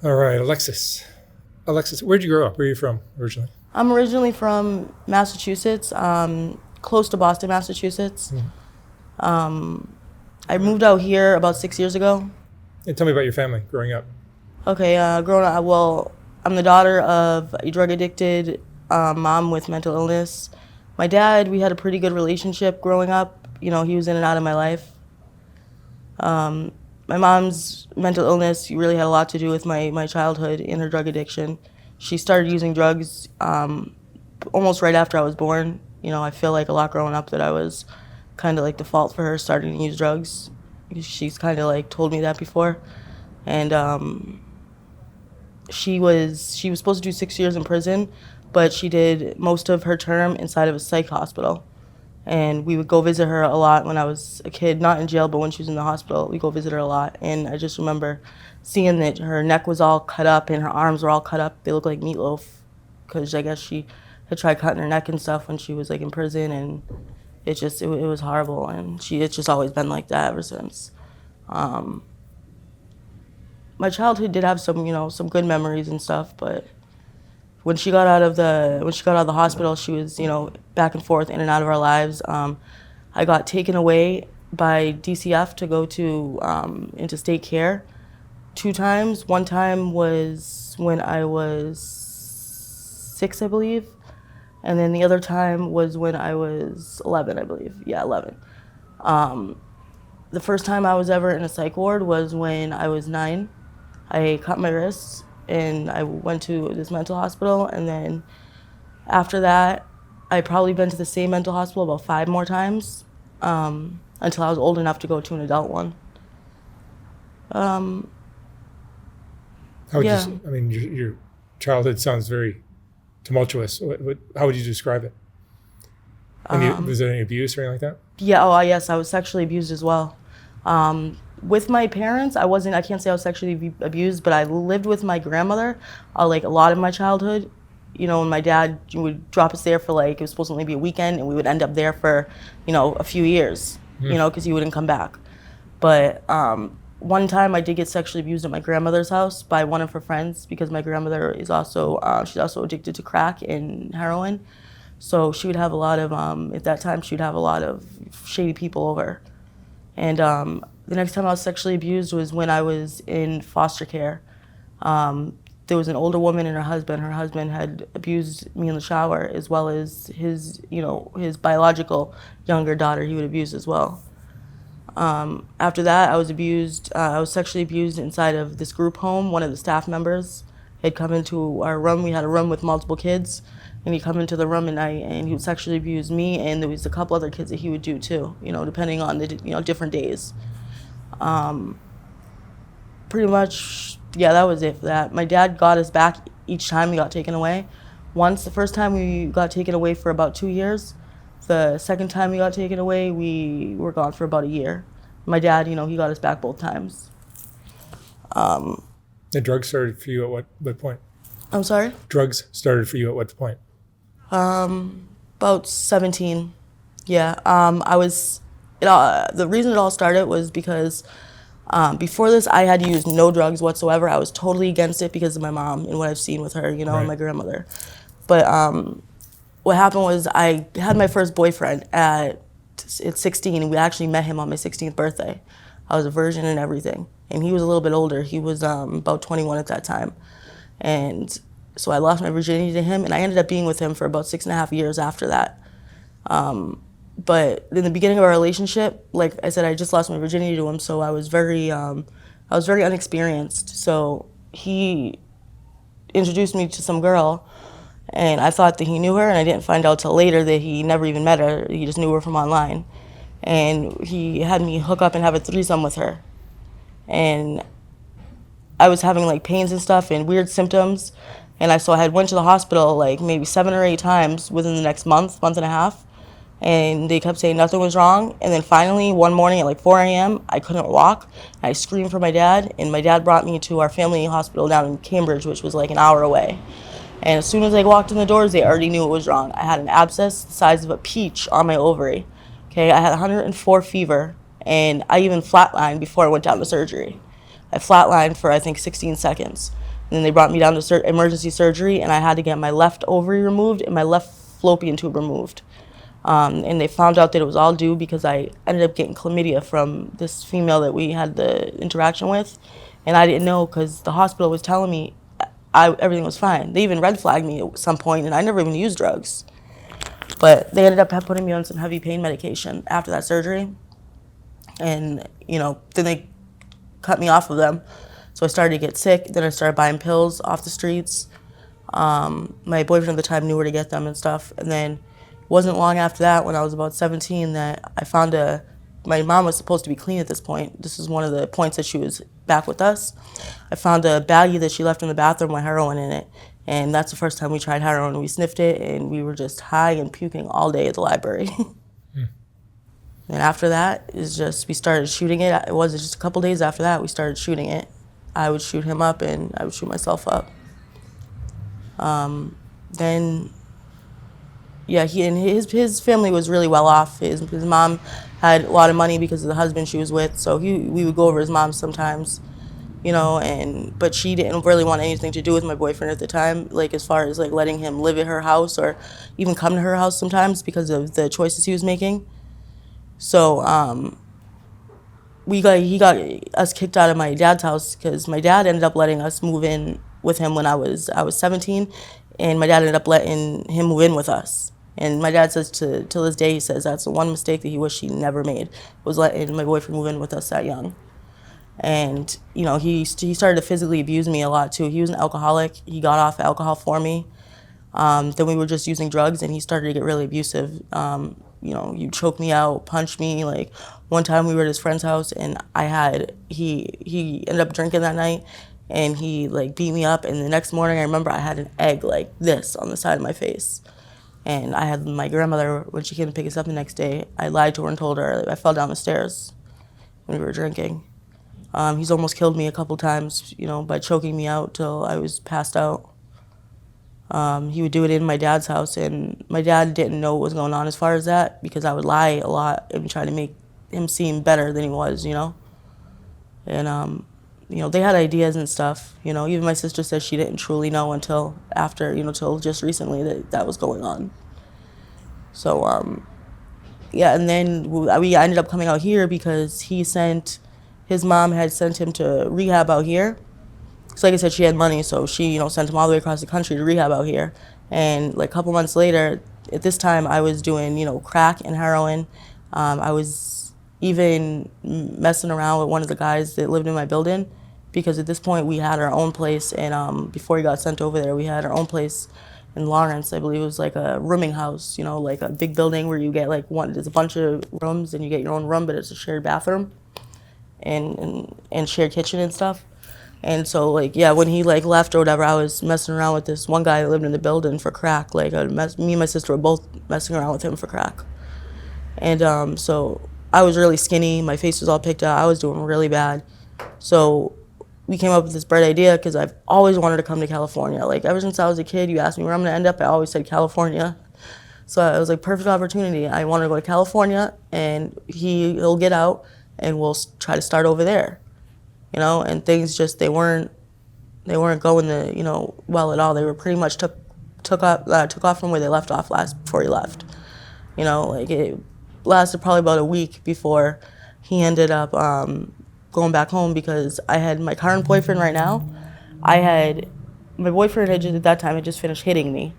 All right, Alexis. Alexis, where'd you grow up? Where are you from originally? I'm originally from Massachusetts, close to Boston, Massachusetts. I moved out here about 6 years ago. And tell me about your family growing up. Okay, growing up, well, I'm the daughter of a drug addicted mom with mental illness. My dad, we had a pretty good relationship growing up. You know, he was in and out of my life. My mom's mental illness really had a lot to do with my childhood and her drug addiction. She started using drugs almost right after I was born. You know, I feel like a lot growing up that I was kind of like the fault for her starting to use drugs. She's kind of like told me that before. And she was supposed to do 6 years in prison, but she did most of her term inside of a psych hospital. And we would go visit her a lot when I was a kid, not in jail, but when she was in the hospital, we go visit her a lot. And I just remember seeing that her neck was all cut up and her arms were all cut up. They looked like meatloaf, because I guess she had tried cutting her neck and stuff when she was like in prison, and it was horrible. And it's just always been like that ever since. My childhood did have some good memories and stuff, but when she got out of the hospital, she was, back and forth in and out of our lives. I got taken away by DCF to go to into state care 2 times. One time was when I was 6, I believe, and then the other time was when I was 11, I believe. Yeah, 11. The first time I was ever in a psych ward was when I was 9. I cut my wrists and I went to this mental hospital, and then after that, I probably been to the same mental hospital about 5 more times until I was old enough to go to an adult one. How would Yeah. I mean, your childhood sounds very tumultuous. How would you describe it? Was there any abuse or anything like that? Yeah, yes, I was sexually abused as well. With my parents, I can't say I was sexually abused, but I lived with my grandmother like a lot of my childhood. You know, and my dad would drop us there for it was supposed to only be a weekend, and we would end up there for, a few years, because he wouldn't come back. But one time I did get sexually abused at my grandmother's house by one of her friends, because my grandmother is also, she's also addicted to crack and heroin. So she would have a lot of, at that time, she would have a lot of shady people over. And the next time I was sexually abused was when I was in foster care. There was an older woman and her husband. Her husband had abused me in the shower, as well as his biological younger daughter he would abuse as well. After that, I was abused. I was sexually abused inside of this group home. One of the staff members had come into our room. We had a room with multiple kids, and he'd come into the room and he would sexually abuse me, and there was a couple other kids that he would do too, depending on the different days. Pretty much, yeah, that was it for that. My dad got us back each time we got taken away. Once, the first time we got taken away for about 2 years. The second time we got taken away, we were gone for about a year. My dad, he got us back both times. The drugs started for you at what point? I'm sorry? Drugs started for you at what point? About 17. Yeah. The reason it all started was because before this, I had used no drugs whatsoever. I was totally against it because of my mom and what I've seen with her, Right. and my grandmother. But what happened was I had my first boyfriend at 16, and we actually met him on my 16th birthday. I was a virgin and everything, and he was a little bit older. He was about 21 at that time. And so I lost my virginity to him, and I ended up being with him for about 6.5 years after that. But in the beginning of our relationship, like I said, I just lost my virginity to him, so I was very unexperienced. So he introduced me to some girl, and I thought that he knew her, and I didn't find out till later that he never even met her. He just knew her from online. And he had me hook up and have a threesome with her. And I was having pains and stuff and weird symptoms, and I had went to the hospital maybe 7 or 8 times within the next month and a half, and they kept saying nothing was wrong. And then finally one morning at 4 a.m. I couldn't walk. I screamed for my dad, and my dad brought me to our family hospital down in Cambridge, which was an hour away. And as soon as I walked in the doors, they already knew it was wrong. I had an abscess the size of a peach on my ovary. Okay, I had 104 fever, and I even flatlined before I went down to surgery. I flatlined for, I think, 16 seconds. And then they brought me down to emergency surgery, and I had to get my left ovary removed and my left fallopian tube removed. And they found out that it was all due because I ended up getting chlamydia from this female that we had the interaction with. And I didn't know because the hospital was telling me everything was fine. They even red flagged me at some point, and I never even used drugs. But they ended up putting me on some heavy pain medication after that surgery. And, then they cut me off of them. So I started to get sick. Then I started buying pills off the streets. My boyfriend at the time knew where to get them and stuff. And then it wasn't long after that, when I was about 17, that I found my mom was supposed to be clean at this point. This is one of the points that she was back with us. I found a baggie that she left in the bathroom with heroin in it. And that's the first time we tried heroin. We sniffed it, and we were just high and puking all day at the library. And after that, we started shooting it. It was just a couple days after that, we started shooting it. I would shoot him up, and I would shoot myself up. Then, his family was really well off. His mom had a lot of money because of the husband she was with, so we would go over his mom sometimes, but she didn't really want anything to do with my boyfriend at the time, like as far as like letting him live at her house or even come to her house sometimes because of the choices he was making. So he got us kicked out of my dad's house because my dad ended up letting us move in with him when I was 17, and my dad ended up letting him move in with us. And my dad says till this day, he says that's the one mistake that he wished he never made, was letting my boyfriend move in with us that young. And he started to physically abuse me a lot too. He was an alcoholic. He got off alcohol for me. Then we were just using drugs, and he started to get really abusive. You choke me out, punch me. Like one time we were at his friend's house, and he ended up drinking that night, and he like beat me up. And the next morning, I remember I had an egg like this on the side of my face. And I had my grandmother, when she came to pick us up the next day, I lied to her and told her I fell down the stairs when we were drinking. He's almost killed me a couple times, by choking me out till I was passed out. He would do it in my dad's house, and my dad didn't know what was going on as far as that because I would lie a lot and try to make him seem better than he was, And, they had ideas and stuff, Even my sister says she didn't truly know until after, till just recently that was going on. So, and then we ended up coming out here because his mom had sent him to rehab out here. So like I said, she had money, so she, sent him all the way across the country to rehab out here. And like a couple months later, at this time, I was doing, crack and heroin. I was even messing around with one of the guys that lived in my building because at this point we had our own place. And before he got sent over there, we had our own place in Lawrence. I believe it was like a rooming house, like a big building where you get like there's a bunch of rooms and you get your own room, but it's a shared bathroom and shared kitchen and stuff. And so, when he, left or whatever, I was messing around with this one guy that lived in the building for crack. Me and my sister were both messing around with him for crack. And so I was really skinny. My face was all picked out. I was doing really bad. So we came up with this bright idea because I've always wanted to come to California. Ever since I was a kid, you asked me where I'm going to end up, I always said California. So it was perfect opportunity. I wanted to go to California, and he'll get out, and we'll try to start over there. And things just, they weren't going well at all. They were pretty much took off from where they left off before he left. It lasted probably about a week before he ended up going back home because I had my current boyfriend right now. My boyfriend at that time had just finished hitting me.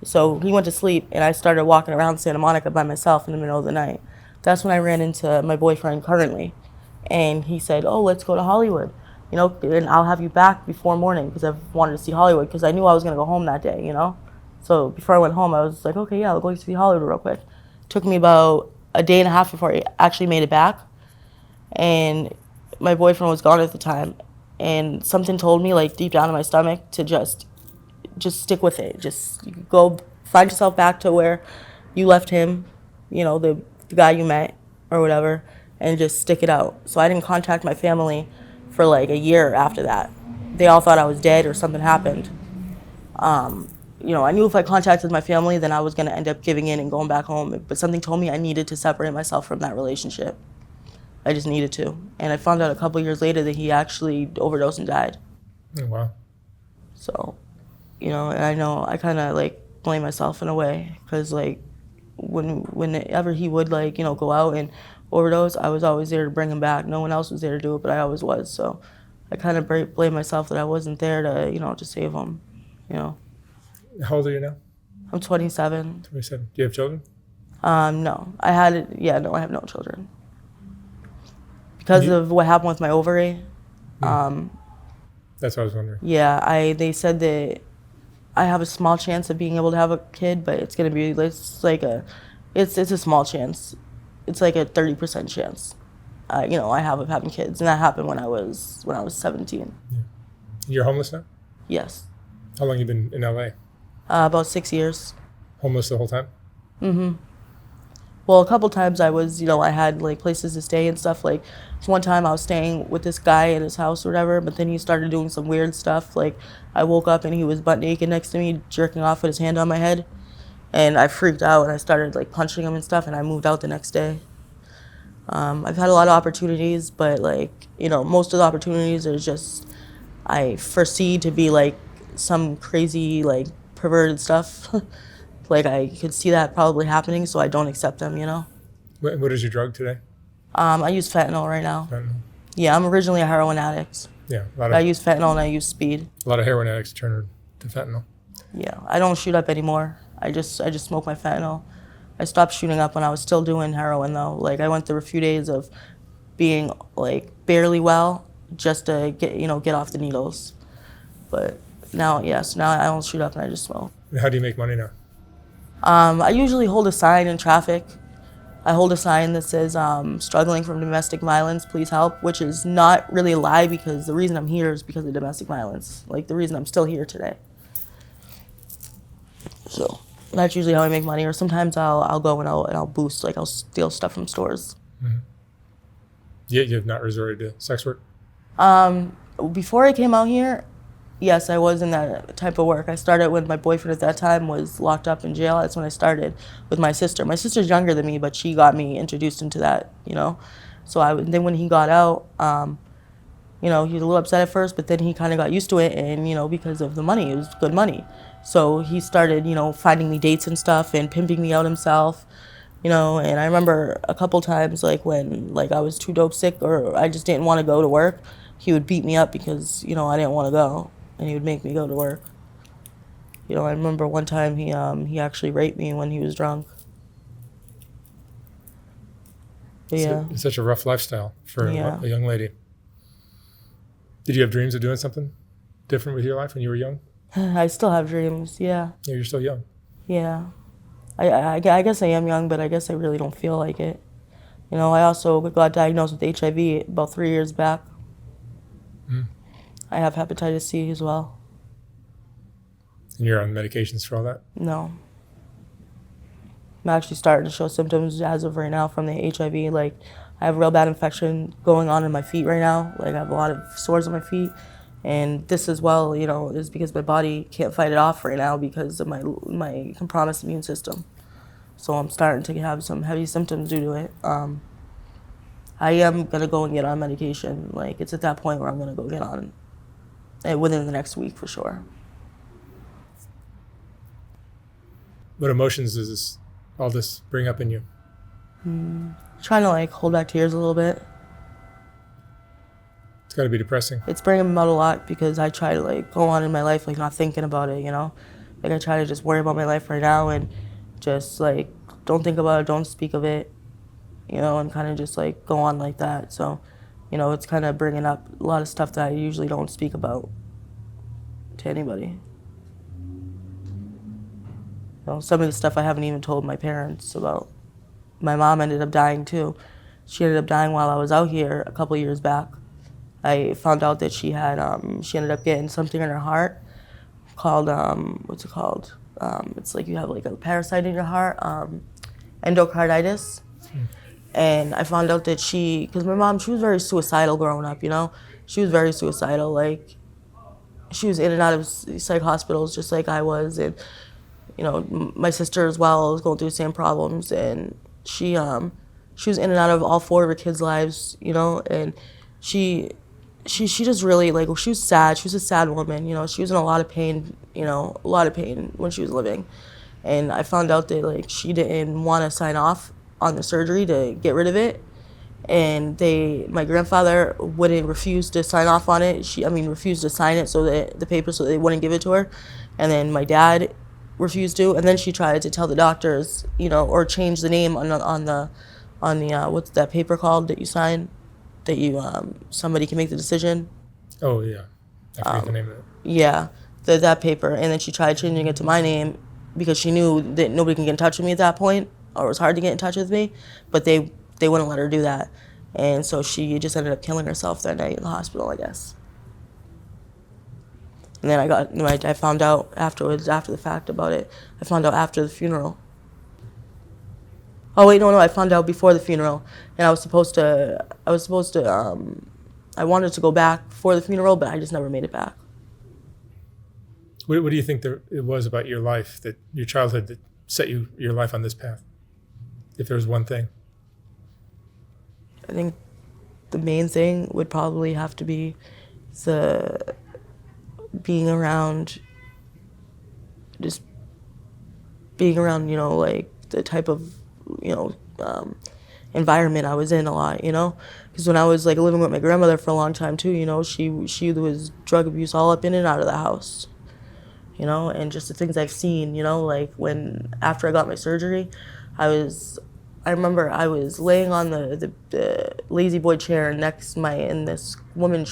So he went to sleep, and I started walking around Santa Monica by myself in the middle of the night. That's when I ran into my boyfriend currently. And he said, oh, let's go to Hollywood, and I'll have you back before morning because I wanted to see Hollywood because I knew I was going to go home that day, So before I went home, I was like, okay, yeah, I'll go see Hollywood real quick. Took me about a day and a half before I actually made it back. And my boyfriend was gone at the time. And something told me, deep down in my stomach, to just stick with it. Just go find yourself back to where you left him, the guy you met or whatever, and just stick it out. So I didn't contact my family for a year after that. They all thought I was dead or something happened. I knew if I contacted my family, then I was going to end up giving in and going back home. But something told me I needed to separate myself from that relationship. I just needed to. And I found out a couple years later that he actually overdosed and died. Oh, wow. So, and I know I kind of like blame myself in a way, because like whenever he would like, go out and overdose, I was always there to bring him back. No one else was there to do it, but I always was. So I kind of blame myself that I wasn't there to, to save him, How old are you now? I'm 27. 27. Do you have children? No, I have no children. Because of what happened with my ovary. That's what I was wondering. Yeah, they said that I have a small chance of being able to have a kid, but it's it's a small chance. It's like a 30% chance. I have of having kids, and that happened when I was 17. Yeah. You're homeless now? Yes. How long you been in LA? About 6 years. Homeless the whole time? Mm-hmm. Well, a couple times I was, I had like places to stay and stuff. Like one time I was staying with this guy in his house or whatever, but then he started doing some weird stuff. Like I woke up and he was butt naked next to me, jerking off with his hand on my head. And I freaked out and I started like punching him and stuff, and I moved out the next day. I've had a lot of opportunities, but like, most of the opportunities are just, I foresee to be like some crazy, like perverted stuff. Like I could see that probably happening, so I don't accept them, What is your drug today? I use fentanyl right now. Fentanyl. Yeah, I'm originally a heroin addict. Yeah, I use fentanyl and I use speed. A lot of heroin addicts turn to fentanyl. Yeah, I don't shoot up anymore. I just smoke my fentanyl. I stopped shooting up when I was still doing heroin though. Like I went through a few days of being like barely well just to get off the needles. But now I don't shoot up and I just smoke. And how do you make money now? I usually hold a sign in traffic. I hold a sign that says, struggling from domestic violence, please help, which is not really a lie, because the reason I'm here is because of domestic violence. Like the reason I'm still here today. So that's usually how I make money. Or sometimes I'll go and I'll boost, like I'll steal stuff from stores. Mm-hmm. Yeah, you have not resorted to sex work? Before I came out here, yes, I was in that type of work. I started when my boyfriend at that time was locked up in jail. That's when I started with my sister. My sister's younger than me, but she got me introduced into that, So then when he got out, he was a little upset at first, but then he kind of got used to it, and, because of the money, it was good money. So he started, finding me dates and stuff and pimping me out himself, and I remember a couple times, like when I was too dope sick or I just didn't want to go to work, he would beat me up because, I didn't want to go. And he would make me go to work. I remember one time he actually raped me when he was drunk. But yeah. It's such a rough lifestyle for a young lady. Did you have dreams of doing something different with your life when you were young? I still have dreams, yeah. Yeah, you're still young. Yeah. I guess I am young, but I guess I really don't feel like it. I also got diagnosed with HIV about 3 years back. Mm. I have hepatitis C as well. And you're on medications for all that? No. I'm actually starting to show symptoms as of right now from the HIV. Like, I have a real bad infection going on in my feet right now. Like, I have a lot of sores on my feet. And this as well, is because my body can't fight it off right now because of my compromised immune system. So I'm starting to have some heavy symptoms due to it. I am going to go and get on medication. Like, it's at that point where I'm going to go get on within the next week for sure. What emotions does all this bring up in you? Trying to hold back tears a little bit. It's got to be depressing. It's bringing me out a lot because I try to go on in my life not thinking about it, Like I try to just worry about my life right now and just don't think about it, don't speak of it, and kind of just go on like that. So, it's kind of bringing up a lot of stuff that I usually don't speak about to anybody. Some of the stuff I haven't even told my parents about. My mom ended up dying too. She ended up dying while I was out here a couple years back. I found out that she ended up getting something in her heart called, what's it called? It's like you have a parasite in your heart, endocarditis. And I found out that because my mom, she was very suicidal growing up, She was very suicidal, she was in and out of psych hospitals just like I was. And, my sister as well was going through the same problems. And she was in and out of all 4 of her kids' lives, and she she just really, like, she was sad. She was a sad woman, you know. She was in a lot of pain, you know, a lot of pain when she was living. And I found out that, like, she didn't want to sign off on the surgery to get rid of it. And my grandfather refused to sign off on it. Refused to sign it, so that the paper, so they wouldn't give it to her. And then my dad refused to. And then she tried to tell the doctors, you know, or change the name on the what's that paper called that you sign, that you somebody can make the decision. Oh yeah, I forget the name of it. Yeah, that paper. And then she tried changing it to my name because she knew that nobody can get in touch with me at that point, or it was hard to get in touch with me. But they wouldn't let her do that. And so she just ended up killing herself that night in the hospital, I guess. And then I found out afterwards, after the fact about it. I found out after the funeral. Oh wait, no, I found out before the funeral. And I wanted to go back for the funeral, but I just never made it back. What do you think it was about your life, your childhood, that set your life on this path? If there was one thing. I think the main thing would probably have to be the being around, you know, like the type of, you know, environment I was in a lot, you know, because when I was like living with my grandmother for a long time too, you know, she was drug abuse all up in and out of the house, you know, and just the things I've seen, you know, like after I got my surgery, I remember I was laying on the lazy boy chair and this woman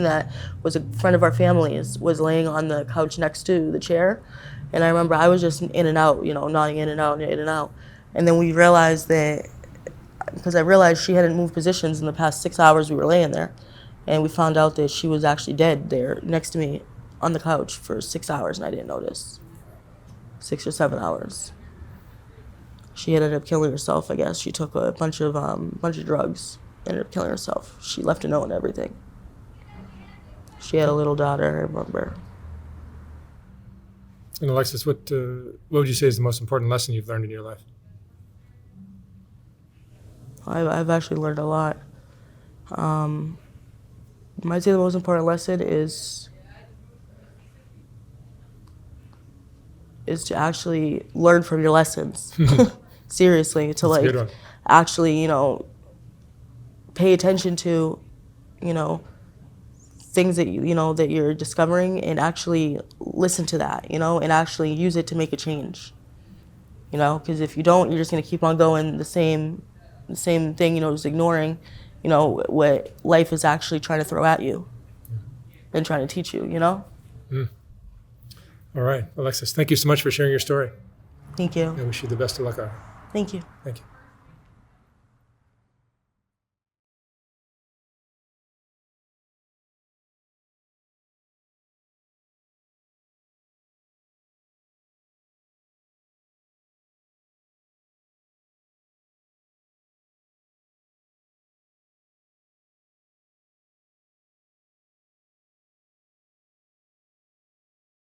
that was a friend of our family's was laying on the couch next to the chair. And I remember I was just in and out, you know, nodding in and out and in and out. And then we realized because I realized she hadn't moved positions in the past 6 hours we were laying there. And we found out that she was actually dead there next to me on the couch for 6 hours, and I didn't notice. 6 or 7 hours. She ended up killing herself, I guess. She took a bunch of drugs, ended up killing herself. She left a note and everything. She had a little daughter, I remember. And Alexis, what would you say is the most important lesson you've learned in your life? I've actually learned a lot. I'd say the most important lesson is to actually learn from your lessons. Seriously, to That's a good one. Actually, you know, pay attention to, you know, things that that you're discovering, and actually listen to that, you know, and actually use it to make a change. You know, because if you don't, you're just gonna keep on going the same thing, you know, just ignoring, you know, what life is actually trying to throw at you and trying to teach you, you know? All right, Alexis, thank you so much for sharing your story. Thank you. I wish you the best of luck on it. Thank you. Thank you.